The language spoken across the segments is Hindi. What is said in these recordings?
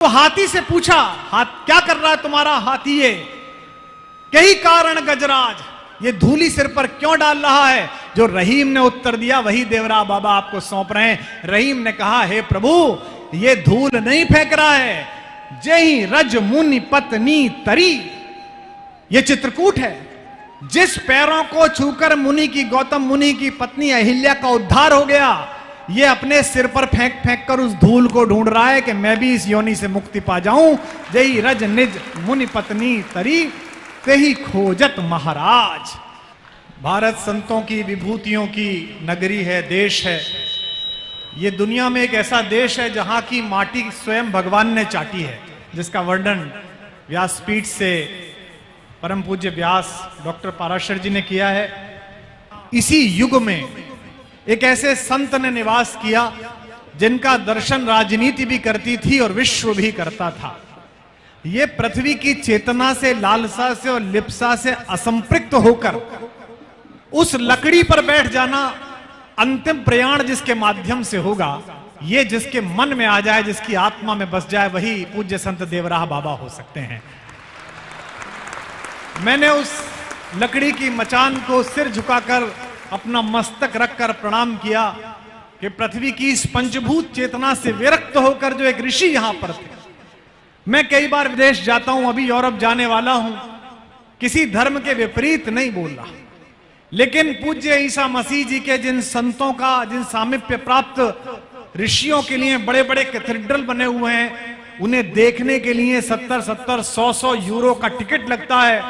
तो हाथी से पूछा, क्या कर रहा है तुम्हारा हाथी? ये यही कारण गजराज, ये धूली सिर पर क्यों डाल रहा है? जो रहीम ने उत्तर दिया वही देवरा बाबा आपको सौंप रहे हैं। रहीम ने कहा, हे प्रभु, ये धूल नहीं फेंक रहा है, जय रज मुनि पत्नी तरी, ये चित्रकूट है। जिस पैरों को छूकर मुनि की, गौतम मुनि की पत्नी अहिल्या का उद्धार हो गया, ये अपने सिर पर फेंक फेंक कर उस धूल को ढूंढ रहा है कि मैं भी इस योनि से मुक्ति पा जाऊं। जय रज निज मुनि पत्नी तरी, ते ही खोजत महाराज। भारत संतों की विभूतियों की नगरी है, देश है। ये दुनिया में एक ऐसा देश है जहां की माटी स्वयं भगवान ने चाटी है, जिसका वर्णन व्यासपीठ से परम पूज्य व्यास डॉक्टर पाराशर जी ने किया है। इसी युग में एक ऐसे संत ने निवास किया जिनका दर्शन राजनीति भी करती थी और विश्व भी करता था। ये पृथ्वी की चेतना से, लालसा से और लिप्सा से असंपृक्त होकर उस लकड़ी पर बैठ जाना अंतिम प्रयाण जिसके माध्यम से होगा, ये जिसके मन में आ जाए, जिसकी आत्मा में बस जाए, वही पूज्य संत देवराह बाबा हो सकते हैं। मैंने उस लकड़ी की मचान को सिर झुकाकर अपना मस्तक रखकर प्रणाम किया कि पृथ्वी की इस पंचभूत चेतना से विरक्त होकर जो एक ऋषि यहां पर थे। मैं कई बार विदेश जाता हूं, अभी यूरोप जाने वाला हूं, किसी धर्म के विपरीत नहीं बोल रहा, लेकिन पूज्य ईसा मसीह जी के जिन संतों का, जिन सामीप्य प्राप्त ऋषियों के लिए बड़े बड़े कैथेड्रल बने हुए हैं, उन्हें देखने के लिए 70-70, 100-100 यूरो का टिकट लगता है,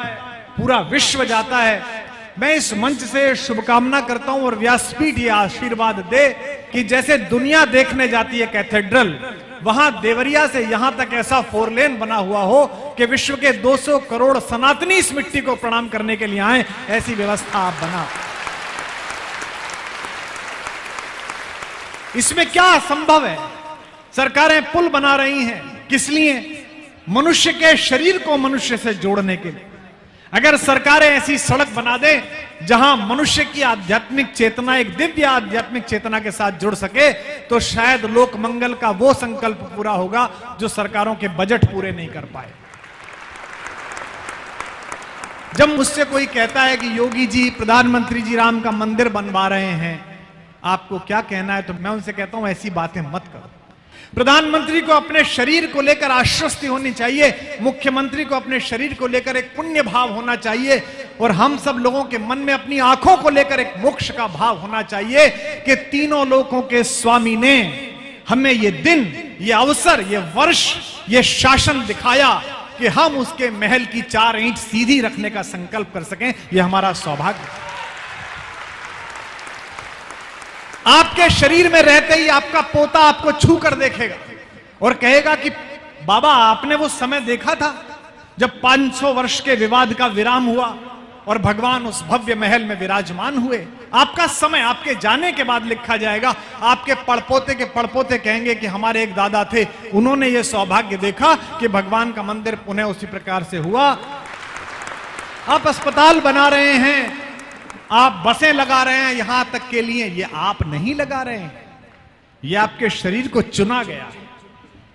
पूरा विश्व जाता है। मैं इस मंच से शुभकामना करता हूं और व्यासपीठ ये आशीर्वाद दे कि जैसे दुनिया देखने जाती है कैथेड्रल, वहां देवरिया से यहां तक ऐसा 4 लेन बना हुआ हो कि विश्व के 200 करोड़ सनातनी इस मिट्टी को प्रणाम करने के लिए आए, ऐसी व्यवस्था आप बना। इसमें क्या संभव है? सरकारें पुल बना रही हैं, किस लिए? मनुष्य के शरीर को मनुष्य से जोड़ने के लिए। अगर सरकारें ऐसी सड़क बना दे जहां मनुष्य की आध्यात्मिक चेतना एक दिव्य आध्यात्मिक चेतना के साथ जुड़ सके, तो शायद लोक मंगल का वो संकल्प पूरा होगा जो सरकारों के बजट पूरे नहीं कर पाए। जब मुझसे कोई कहता है कि योगी जी, प्रधानमंत्री जी राम का मंदिर बनवा रहे हैं, आपको क्या कहना है, तो मैं उनसे कहता हूं ऐसी बातें मत करो। प्रधानमंत्री को अपने शरीर को लेकर आश्वस्ति होनी चाहिए, मुख्यमंत्री को अपने शरीर को लेकर एक पुण्य भाव होना चाहिए, और हम सब लोगों के मन में अपनी आंखों को लेकर एक मोक्ष का भाव होना चाहिए कि तीनों लोकों के स्वामी ने हमें ये दिन, ये अवसर, ये वर्ष, ये शासन दिखाया कि हम उसके महल की 4 ईंट सीधी रखने का संकल्प कर सकें। यह हमारा सौभाग्य। आपके शरीर में रहते ही आपका पोता आपको छू कर देखेगा और कहेगा कि बाबा, आपने वो समय देखा था जब 500 वर्ष के विवाद का विराम हुआ और भगवान उस भव्य महल में विराजमान हुए। आपका समय आपके जाने के बाद लिखा जाएगा। आपके पड़पोते के पड़पोते कहेंगे कि हमारे एक दादा थे, उन्होंने ये सौभाग्य देखा कि भगवान का मंदिर पुनः उसी प्रकार से हुआ। आप अस्पताल बना रहे हैं, आप बसें लगा रहे हैं यहां तक के लिए, ये आप नहीं लगा रहे हैं, ये आपके शरीर को चुना गया है,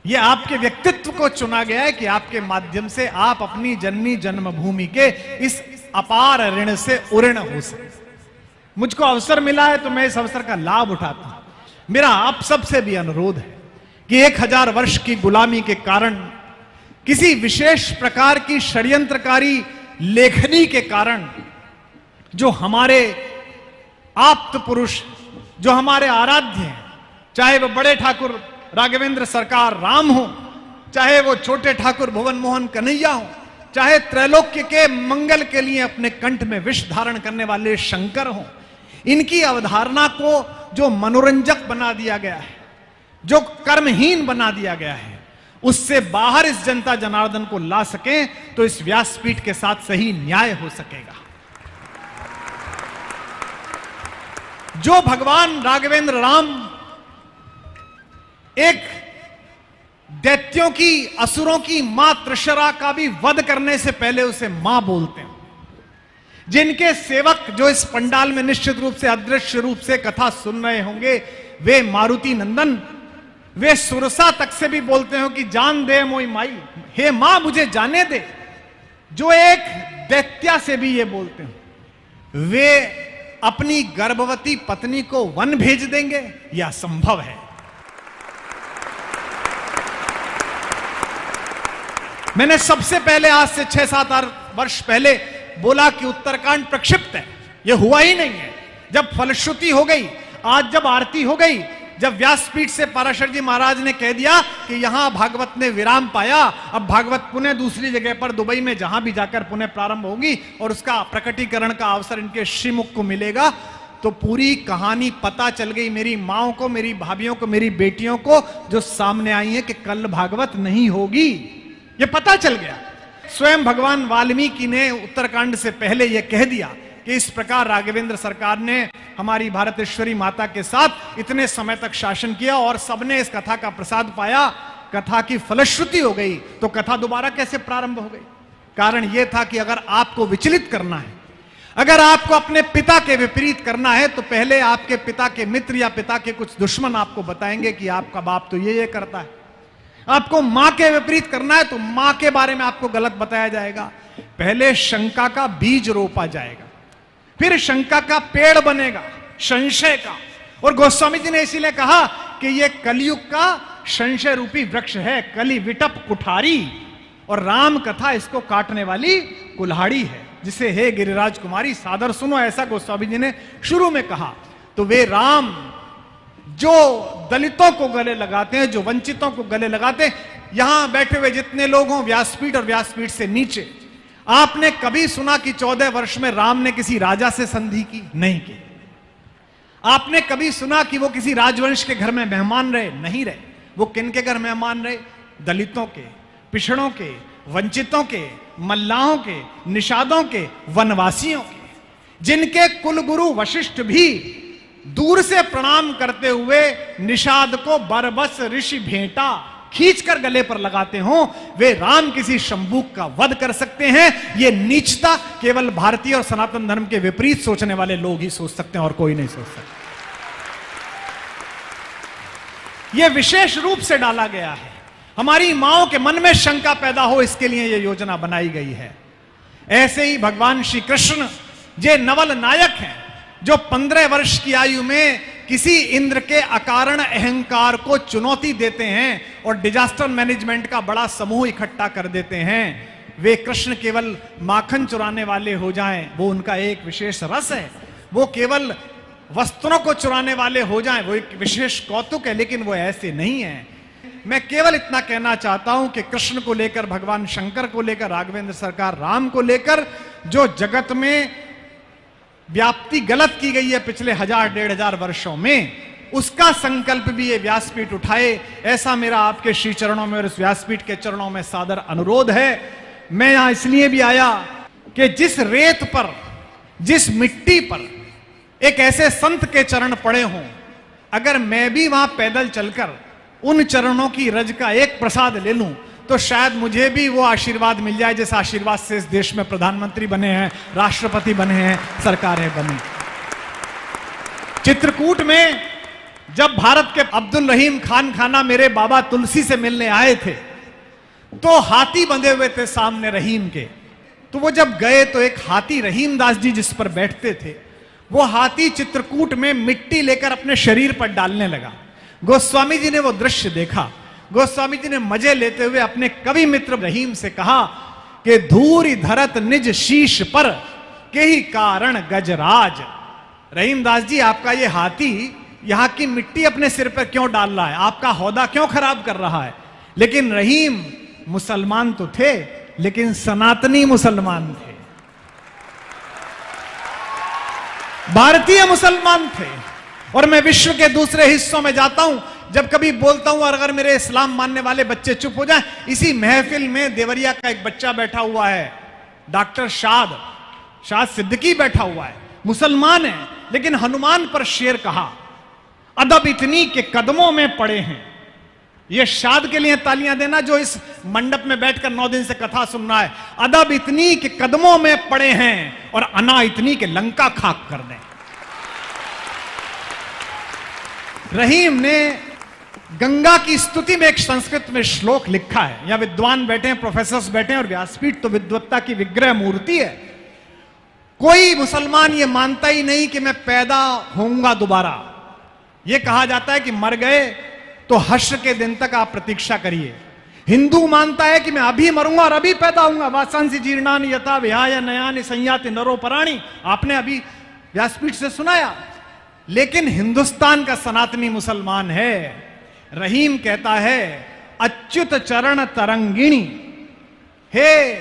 ये आपके व्यक्तित्व को चुना गया है कि आपके माध्यम से आप अपनी जननी जन्मभूमि के इस अपार ऋण से उऋण हो सके। मुझको अवसर मिला है तो मैं इस अवसर का लाभ उठाता हूं। मेरा आप सबसे भी अनुरोध है कि 1000 वर्ष की गुलामी के कारण, किसी विशेष प्रकार की षड्यंत्रकारी लेखनी के कारण, जो हमारे आप्त पुरुष, जो हमारे आराध्य हैं, चाहे वो बड़े ठाकुर राघवेंद्र सरकार राम हो, चाहे वो छोटे ठाकुर भुवन मोहन कन्हैया हो, चाहे त्रैलोक्य के मंगल के लिए अपने कंठ में विष धारण करने वाले शंकर हो, इनकी अवधारणा को जो मनोरंजक बना दिया गया है, जो कर्महीन बना दिया गया है, उससे बाहर इस जनता जनार्दन को ला सकें तो इस व्यासपीठ के साथ सही न्याय हो सकेगा। जो भगवान राघवेंद्र राम एक दैत्यों की, असुरों की मां त्रिशरा का भी वध करने से पहले उसे मां बोलते हैं, जिनके सेवक जो इस पंडाल में निश्चित रूप से अदृश्य रूप से कथा सुन रहे होंगे, वे मारुति नंदन वे सुरसा तक से भी बोलते हो कि जान दे मोई माई, हे मां मुझे जाने दे। जो एक दैत्या से भी ये बोलते हो, वे अपनी गर्भवती पत्नी को वन भेज देंगे, यह असंभव है। मैंने सबसे पहले आज से 6-7 वर्ष पहले बोला कि उत्तरकांड प्रक्षिप्त है, यह हुआ ही नहीं है। जब फलश्रुति हो गई, आज जब आरती हो गई, जब व्यासपीठ से पराशर जी महाराज ने कह दिया कि यहां भागवत ने विराम पाया, अब भागवत पुनः दूसरी जगह पर दुबई में जहां भी जाकर पुनः प्रारंभ होगी और उसका प्रकटीकरण का अवसर इनके श्रीमुख को मिलेगा, तो पूरी कहानी पता चल गई मेरी माओ को, मेरी भाभियों को, मेरी बेटियों को जो सामने आई है कि कल भागवत नहीं होगी, यह पता चल गया। स्वयं भगवान वाल्मीकि ने उत्तरकांड से पहले यह कह दिया कि इस प्रकार राघवेंद्र सरकार ने हमारी भारतेश्वरी माता के साथ इतने समय तक शासन किया और सबने इस कथा का प्रसाद पाया, कथा की फलश्रुति हो गई, तो कथा दोबारा कैसे प्रारंभ हो गई? कारण यह था कि अगर आपको विचलित करना है, अगर आपको अपने पिता के विपरीत करना है, तो पहले आपके पिता के मित्र या पिता के कुछ दुश्मन आपको बताएंगे कि आपका बाप तो ये करता है। आपको मां के विपरीत करना है तो मां के बारे में आपको गलत बताया जाएगा। पहले शंका का बीज रोपा जाएगा, फिर शंका का पेड़ बनेगा, संशय का। और गोस्वामी जी ने इसीलिए कहा कि यह कलयुग का संशय रूपी वृक्ष है, कली विटप कुठारी, और राम कथा इसको काटने वाली कुल्हाड़ी है, जिसे हे गिरिराज कुमारी सादर सुनो, ऐसा गोस्वामी जी ने शुरू में कहा। तो वे राम जो दलितों को गले लगाते हैं, जो वंचितों को गले लगाते हैं, यहां बैठे हुए जितने लोग हों, व्यासपीठ और व्यासपीठ से नीचे, आपने कभी सुना कि 14 वर्ष में राम ने किसी राजा से संधि की? नहीं की। आपने कभी सुना कि वो किसी राजवंश के घर में मेहमान रहे? नहीं रहे। वो किन के घर मेहमान रहे? दलितों के, पिछड़ों के, वंचितों के, मल्लाहों के, निषादों के, वनवासियों के, जिनके कुलगुरु वशिष्ठ भी दूर से प्रणाम करते हुए निषाद को बरबस ऋषि भेंटा खींचकर गले पर लगाते हो, वे राम किसी शंभूक का वध कर सकते हैं। ये नीचता केवल भारतीय और सनातन धर्म के विपरीत सोचने वाले लोग ही सोच सकते हैं और कोई नहीं सोच सकता। यह विशेष रूप से डाला गया है, हमारी माओं के मन में शंका पैदा हो, इसके लिए यह योजना बनाई गई है। ऐसे ही भगवान श्री कृष्ण जे नवल नायक हैं, जो 15 वर्ष की आयु में किसी इंद्र के अकारण अहंकार को चुनौती देते हैं और डिजास्टर मैनेजमेंट का बड़ा समूह इकट्ठा कर देते हैं। वे कृष्ण केवल माखन चुराने वाले हो जाएं, वो उनका एक विशेष रस है। वो केवल वस्त्रों को चुराने वाले हो जाएं, वो एक विशेष कौतुक है, लेकिन वो ऐसे नहीं है। मैं केवल इतना कहना चाहता हूं कि कृष्ण को लेकर, भगवान शंकर को लेकर, राघवेंद्र सरकार राम को लेकर जो जगत में व्याप्ति गलत की गई है पिछले 1000-1500 वर्षों में, उसका संकल्प भी ये व्यासपीठ उठाए, ऐसा मेरा आपके श्री चरणों में और इस व्यासपीठ के चरणों में सादर अनुरोध है। मैं यहां इसलिए भी आया कि जिस रेत पर, जिस मिट्टी पर एक ऐसे संत के चरण पड़े हों, अगर मैं भी वहां पैदल चलकर उन चरणों की रज का एक प्रसाद ले लूं, तो शायद मुझे भी वो आशीर्वाद मिल जाए जिस आशीर्वाद से इस देश में प्रधानमंत्री बने हैं, राष्ट्रपति बने हैं, सरकारें बनी। चित्रकूट में जब भारत के अब्दुल रहीम खान खाना मेरे बाबा तुलसी से मिलने आए थे, तो हाथी बंधे हुए थे सामने रहीम के। तो वो जब गए तो एक हाथी, रहीम दास जी जिस पर बैठते थे, वो हाथी चित्रकूट में मिट्टी लेकर अपने शरीर पर डालने लगा। गोस्वामी जी ने वो दृश्य देखा। गोस्वामी जी ने मजे लेते हुए अपने कवि मित्र रहीम से कहा कि धूरी धरत निज शीश पर के ही कारण गजराज। रहीम दास जी, आपका ये हाथी यहां की मिट्टी अपने सिर पर क्यों डाल रहा है? आपका हौदा क्यों खराब कर रहा है? लेकिन रहीम मुसलमान तो थे, लेकिन सनातनी मुसलमान थे, भारतीय मुसलमान थे। और मैं विश्व के दूसरे हिस्सों में जाता हूं, जब कभी बोलता हूं और अगर मेरे इस्लाम मानने वाले बच्चे चुप हो जाएं, इसी महफिल में देवरिया का एक बच्चा बैठा हुआ है, डॉक्टर शाद सिद्दीकी बैठा हुआ है, मुसलमान है, लेकिन हनुमान पर शेर कहा, अदब इतनी के कदमों में पड़े हैं। यह शाद के लिए तालियां देना जो इस मंडप में बैठकर 9 दिन से कथा सुन रहा है। अदब इतनी के कदमों में पड़े हैं और अना इतनी के लंका खाक कर दें। रहीम ने गंगा की स्तुति में एक संस्कृत में श्लोक लिखा है। यहां विद्वान बैठे हैं, प्रोफेसर्स बैठे हैं, और व्यासपीठ तो विद्वत्ता की विग्रह मूर्ति है। कोई मुसलमान ये मानता ही नहीं कि मैं पैदा होऊंगा दोबारा। ये कहा जाता है कि मर गए तो हश्र के दिन तक आप प्रतीक्षा करिए। हिंदू मानता है कि मैं अभी मरूंगा और अभी पैदा होऊंगा। वासांसी जीर्णानि यथा विहाय नयानि संयाति नरो पराणि, आपने अभी व्यासपीठ से सुनाया। लेकिन हिंदुस्तान का सनातनी मुसलमान है, रहीम कहता है अच्युत चरण तरंगिणी, हे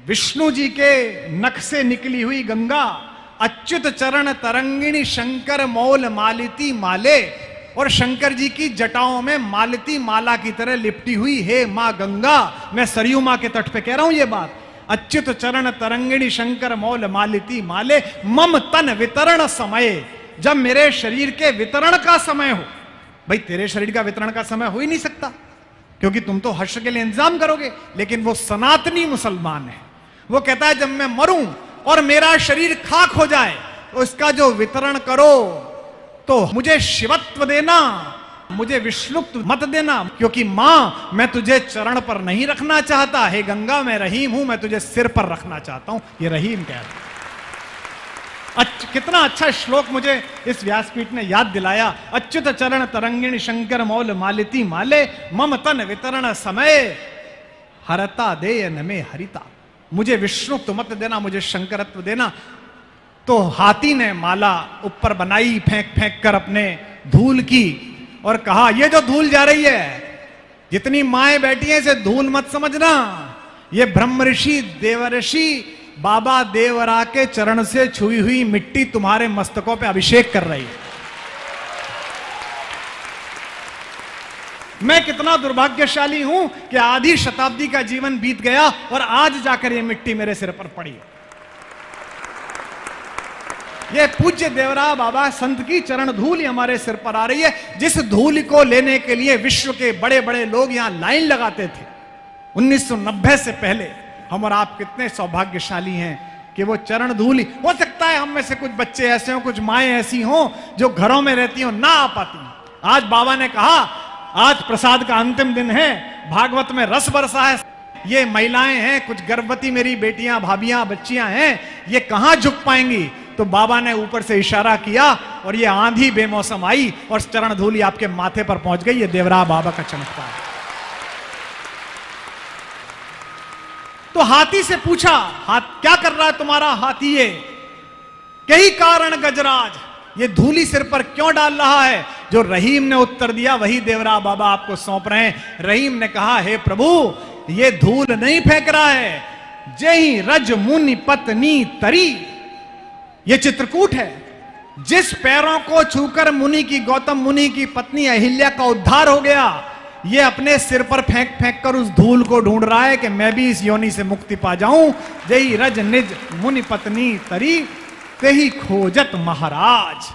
विष्णु जी के नख से निकली हुई गंगा, अच्युत चरण तरंगिणी शंकर मौल मालिती माले, और शंकर जी की जटाओं में मालती माला की तरह लिपटी हुई हे मां गंगा। मैं सरयू मां के तट पे कह रहा हूं ये बात। अच्युत चरण तरंगिणी शंकर मौल मालिती माले, मम तन वितरण समय, जब मेरे शरीर के वितरण का समय हो। भाई तेरे शरीर का वितरण का समय हो ही नहीं सकता, क्योंकि तुम तो हर्ष के लिए इंतजाम करोगे। लेकिन वो सनातनी मुसलमान है, वो कहता है जब मैं मरूं और मेरा शरीर खाक हो जाए तो इसका जो वितरण करो, तो मुझे शिवत्व देना, मुझे विष्णुत्व मत देना, क्योंकि मां मैं तुझे चरण पर नहीं रखना चाहता। हे गंगा मैं रहीम हूं, मैं तुझे सिर पर रखना चाहता हूं। ये रहीम कह रहा है। कितना अच्छा श्लोक मुझे इस व्यासपीठ ने याद दिलाया। अच्युत चरण तरंगिणी शंकर मौल मालिती माले, मम तन वितरण समय, हरता देय न में हरिता, मुझे विष्णुत्व मत देना, मुझे शंकरत्व देना। तो हाथी ने माला ऊपर बनाई फेंक फेंक कर अपने धूल की, और कहा ये जो धूल जा रही है, जितनी माएं बैठी हैं इसे धूल मत समझना, ये ब्रह्म ऋषि देवर्षि बाबा देवरा के चरण से छुई हुई मिट्टी तुम्हारे मस्तकों पे अभिषेक कर रही है। मैं कितना दुर्भाग्यशाली हूं कि आधी शताब्दी का जीवन बीत गया और आज जाकर ये मिट्टी मेरे सिर पर पड़ी। ये पूज्य देवरा बाबा संत की चरण धूल ही हमारे सिर पर आ रही है, जिस धूल को लेने के लिए विश्व के बड़े बड़े लोग यहां लाइन लगाते थे 1990 से पहले। हम और आप कितने सौभाग्यशाली हैं कि वो चरण धूल ही। हो सकता है हम में से कुछ बच्चे ऐसे हों, कुछ माएं ऐसी हों जो घरों में रहती हो, ना आ पाती। आज बाबा ने कहा आज प्रसाद का अंतिम दिन है, भागवत में रस बरसा है, ये महिलाएं हैं, कुछ गर्भवती मेरी बेटियां भाभियां बच्चियां हैं, ये कहां झुक पाएंगी। तो बाबा ने ऊपर से इशारा किया और ये आंधी बेमौसम आई और चरण धूली आपके माथे पर पहुंच गई। ये देवरा बाबा का चमत्कार है। तो हाथी से पूछा, हाथ क्या कर रहा है तुम्हारा हाथी? ये यही कारण गजराज, ये धूली सिर पर क्यों डाल रहा है? जो रहीम ने उत्तर दिया वही देवरा बाबा आपको सौंप रहे हैं। रहीम ने कहा हे प्रभु, ये धूल नहीं फेंक रहा है, जय रज मुनि पत्नी तरी, ये चित्रकूट है। जिस पैरों को छूकर मुनि की, गौतम मुनि की पत्नी अहिल्या का उद्धार हो गया, ये अपने सिर पर फेंक फेंक कर उस धूल को ढूंढ रहा है कि मैं भी इस योनि से मुक्ति पा जाऊं। जय रज निज मुनि पत्नी तरी, ते ही खोजत महाराज।